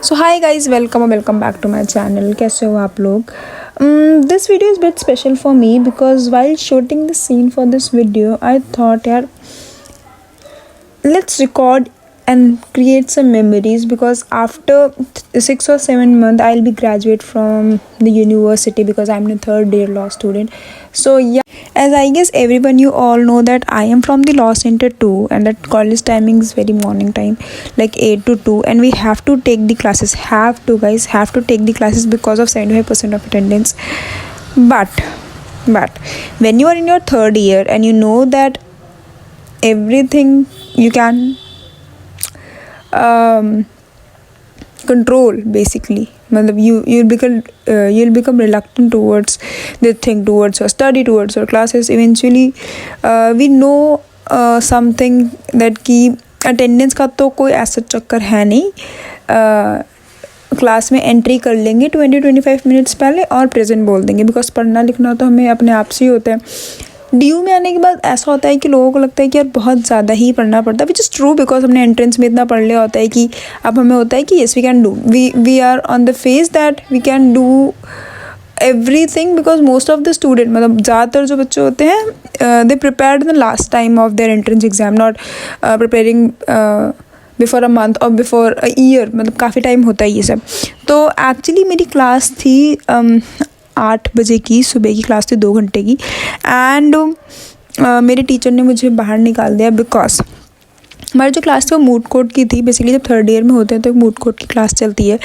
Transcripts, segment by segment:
So hi guys, welcome back to my channel. कैसे हो आप लोग? This video is bit special for me because while shooting the scene for this video I thought यार let's record and create some memories because after 6 or 7 months I'll be graduate from the university because I'm a third year law student. So yeah, as I guess everyone you all know that I am from the law center too, and that college timing is very morning time, like 8 to 2, and we have to take the classes, have to take the classes because of 75% of attendance. But when you are in your third year and you know that everything you can control, basically you'll become reluctant towards the thing, towards your study, towards your classes. Eventually we know something that कि attendance का तो कोई ऐसा चक्कर है नहीं, class में entry कर लेंगे 20-25 मिनट्स पहले और प्रेजेंट बोल देंगे, बिकॉज पढ़ना लिखना तो हमें अपने आप से ही होता है। डी में आने के बाद ऐसा होता है कि लोगों को लगता है कि यार बहुत ज़्यादा ही पढ़ना पड़ता है, विच इज़ ट्रू, बिकॉज हमने एंट्रेंस में इतना पढ़ लिया होता है कि अब हमें होता है कि yes we can do, we are on the phase that we can do everything, because most of the student, मतलब ज़्यादातर जो बच्चे होते हैं they prepared the last time of their entrance exam, not preparing before a month और before a year, मतलब काफ़ी time होता है ये सब। तो एक्चुअली मेरी क्लास थी 8 बजे की, सुबह की क्लास थी 2 घंटे की, एंड मेरे टीचर ने मुझे बाहर निकाल दिया बिकॉज हमारी जो क्लास थी वो मूड कोर्ट की थी। बेसिकली जब थर्ड ईयर में होते हैं तो एक मूड कोर्ट की क्लास चलती है,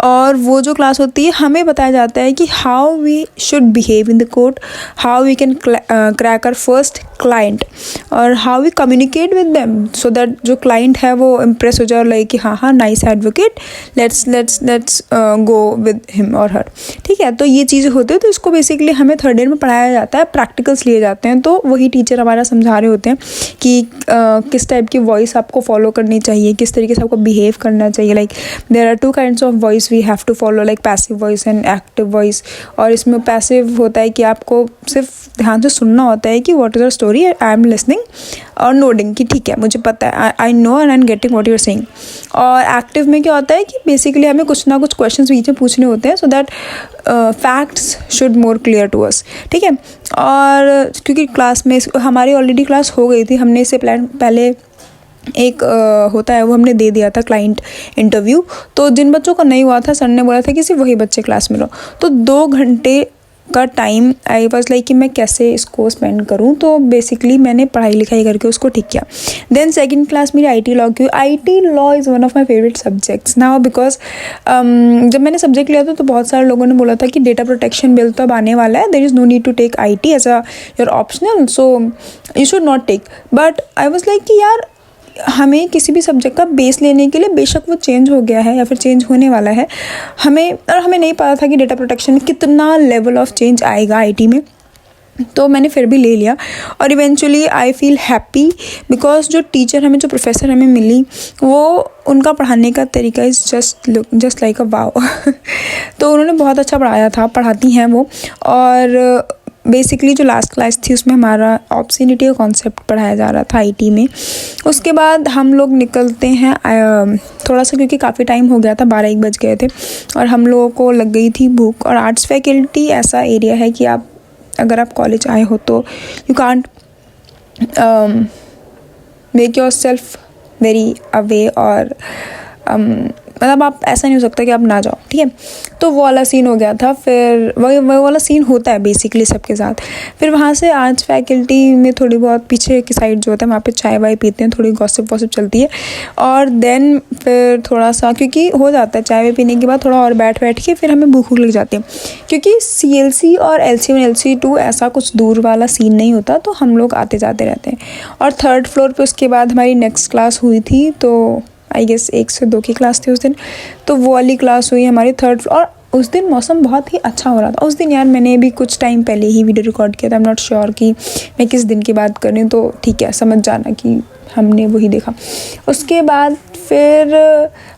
और वो जो क्लास होती है हमें बताया जाता है कि how we should behave in the court, how we can crack our first client, और how we communicate with them so that जो क्लाइंट है वो इम्प्रेस हो जाए और लगे कि हाँ nice advocate, let's go with him और हर। ठीक है, तो ये चीज़ें होती है, तो इसको बेसिकली हमें थर्ड ईयर में पढ़ाया जाता है, प्रैक्टिकल्स लिए जाते हैं। तो वही टीचर हमारा समझा रहे होते हैं कि किस टाइप की वॉइस आपको फॉलो करनी चाहिए, किस तरीके से आपको बिहेव करना चाहिए। Like there are 2 kinds of voice we have to follow, like passive voice and active voice. और इसमें पैसिव होता है कि आपको सिर्फ ध्यान से सुनना होता है कि what is your story, I am listening, और नोडिंग कि ठीक है मुझे पता है, I know and I am getting what you are saying. और एक्टिव में क्या होता है कि बेसिकली हमें कुछ ना कुछ क्वेश्चंस बीच में पूछने होते हैं so that facts should more clear to us. ठीक है, और क्योंकि क्लास में हमारी ऑलरेडी क्लास हो गई थी, हमने इससे पहले एक होता है वो हमने दे दिया था क्लाइंट इंटरव्यू, तो जिन बच्चों का नहीं हुआ था सर ने बोला था कि सिर्फ वही बच्चे क्लास में रहो। तो 2 घंटे का टाइम आई वाज लाइक कि मैं कैसे इसको स्पेंड करूं, तो बेसिकली मैंने पढ़ाई लिखाई करके उसको ठीक किया। देन सेकंड क्लास मेरी IT लॉ की। IT law is one of my favourite subjects now, because जब मैंने सब्जेक्ट लिया था तो बहुत सारे लोगों ने बोला था कि डेटा प्रोटेक्शन बिल तो अब आने वाला है, there is no need to take IT as a your optional, so you should not take. But I was like कि यार हमें किसी भी सब्जेक्ट का बेस लेने के लिए, बेशक वो चेंज हो गया है या फिर चेंज होने वाला है, हमें नहीं पता था कि डेटा प्रोटेक्शन में कितना लेवल ऑफ चेंज आएगा IT में, तो मैंने फिर भी ले लिया। और eventually I feel happy because जो टीचर हमें, जो प्रोफेसर हमें मिली, वो उनका पढ़ाने का तरीका इज़ जस्ट लाइक अ वाव तो उन्होंने बहुत अच्छा पढ़ाती हैं वो। और बेसिकली जो लास्ट क्लास थी उसमें हमारा ऑब्ससीनिटी का कॉन्सेप्ट पढ़ाया जा रहा था IT में। उसके बाद हम लोग निकलते हैं थोड़ा सा, क्योंकि काफ़ी टाइम हो गया था, 12-1 बज गए थे और हम लोगों को लग गई थी भूख। और आर्ट्स फैकल्टी ऐसा एरिया है कि अगर आप कॉलेज आए हो तो you can't make your self very away, और मतलब आप ऐसा नहीं हो सकता कि आप ना जाओ। ठीक है, तो वो वाला सीन हो गया था। फिर वही वाला सीन होता है बेसिकली सबके साथ। फिर वहाँ से आर्ट्स फैकल्टी में थोड़ी बहुत पीछे की साइड जो होता है वहाँ पे चाय वाय पीते हैं, थोड़ी गॉसिप वॉसिप चलती है। और देन फिर थोड़ा सा, क्योंकि हो जाता है चाय वाय पीने के बाद थोड़ा और बैठ के फिर हमें भूख लग जाती है, क्योंकि CLC और LC1 LC2 ऐसा कुछ दूर वाला सीन नहीं होता, तो हम लोग आते जाते रहते हैं। और 3rd फ्लोर पर उसके बाद हमारी नेक्स्ट क्लास हुई थी, तो आई गेस 1 से 2 की क्लास थी उस दिन, तो वो वाली क्लास हुई हमारी 3rd फ्लोर। और उस दिन मौसम बहुत ही अच्छा हो रहा था। उस दिन यार मैंने भी कुछ टाइम पहले ही वीडियो रिकॉर्ड किया था, आई एम नॉट श्योर कि मैं किस दिन की बात कर रही हूँ, तो ठीक है समझ जाना कि हमने वही देखा। उसके बाद फिर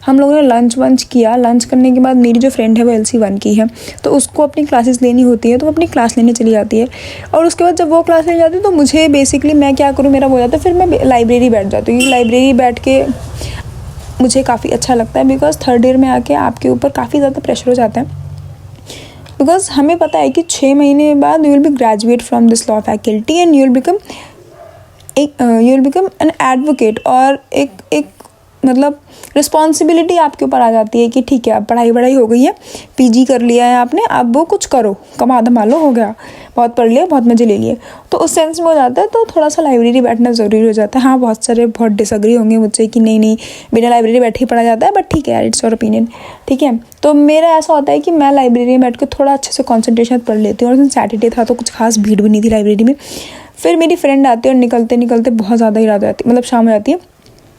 हम लोगों ने लंच वंच किया। लंच करने के बाद मेरी जो फ्रेंड है वो LC1 की है, तो उसको अपनी क्लासेस लेनी होती है, तो वो अपनी क्लास लेने चली जाती है। और उसके बाद जब वो क्लास लेने जाती है तो मुझे बेसिकली मैं क्या करूँ, मेरा वो जाता है, फिर मैं लाइब्रेरी बैठ जाती हूँ। लाइब्रेरी बैठ के मुझे काफ़ी अच्छा लगता है, बिकॉज थर्ड ईयर में आके आपके ऊपर काफ़ी ज़्यादा प्रेशर हो जाता है, बिकॉज हमें पता है कि 6 महीने बाद you will be graduate from this law faculty and you will become an advocate, और एक मतलब रिस्पॉन्सिबिलिटी आपके ऊपर आ जाती है कि ठीक है, अब पढ़ाई हो गई है, पीजी कर लिया है आपने, अब वो कुछ करो, कमा धमा लो, हो गया, बहुत पढ़ लिया, बहुत मज़े ले लिए, तो उस सेंस में हो जाता है। तो थोड़ा सा लाइब्रेरी बैठना ज़रूरी हो जाता है। हाँ, बहुत डिसएग्री होंगे मुझसे कि नहीं बिना लाइब्रेरी बैठे ही पढ़ा जाता है, बट ठीक है यार, इट्स योर ओपिनियन, ठीक है। तो मेरा ऐसा होता है कि मैं लाइब्रेरी में बैठ के थोड़ा अच्छे से कॉन्सेंट्रेशन पढ़ लेती हूँ, और उस दिन सैटरडे था तो कुछ खास भीड़ भी नहीं थी लाइब्रेरी में। फिर मेरी फ्रेंड आती है और निकलते निकलते बहुत ज़्यादा ही रात हो जाती है, मतलब शाम हो जाती है,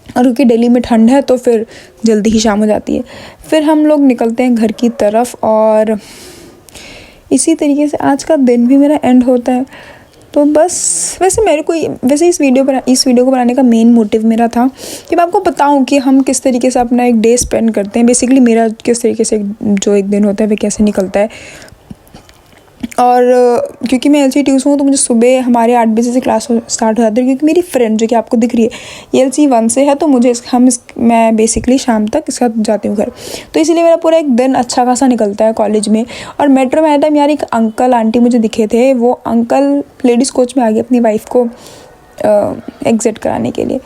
और क्योंकि दिल्ली में ठंड है तो फिर जल्दी ही शाम हो जाती है। फिर हम लोग निकलते हैं घर की तरफ, और इसी तरीके से आज का दिन भी मेरा एंड होता है। तो बस वैसे इस वीडियो को बनाने का मेन मोटिव मेरा था कि मैं आपको बताऊं कि हम किस तरीके से अपना एक डे स्पेंड करते हैं, बेसिकली मेरा किस तरीके से जो एक दिन होता है वह कैसे निकलता है। और क्योंकि मैं LC ट्यूशन हूँ तो मुझे सुबह हमारे 8 बजे से क्लास स्टार्ट हो जाती है, क्योंकि मेरी फ्रेंड जो कि आपको दिख रही है ये LC 1 से है, तो मैं बेसिकली शाम तक इसके साथ जाती हूँ घर, तो इसीलिए मेरा पूरा एक दिन अच्छा खासा निकलता है कॉलेज में। और मेट्रो में आए टाइम यार एक अंकल आंटी मुझे दिखे थे, वो अंकल लेडीज़ कोच में आ गए अपनी वाइफ को एग्जिट कराने के लिए।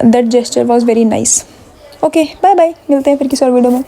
That gesture was very nice. Okay, bye bye, मिलते हैं फिर किसी और वीडियो में।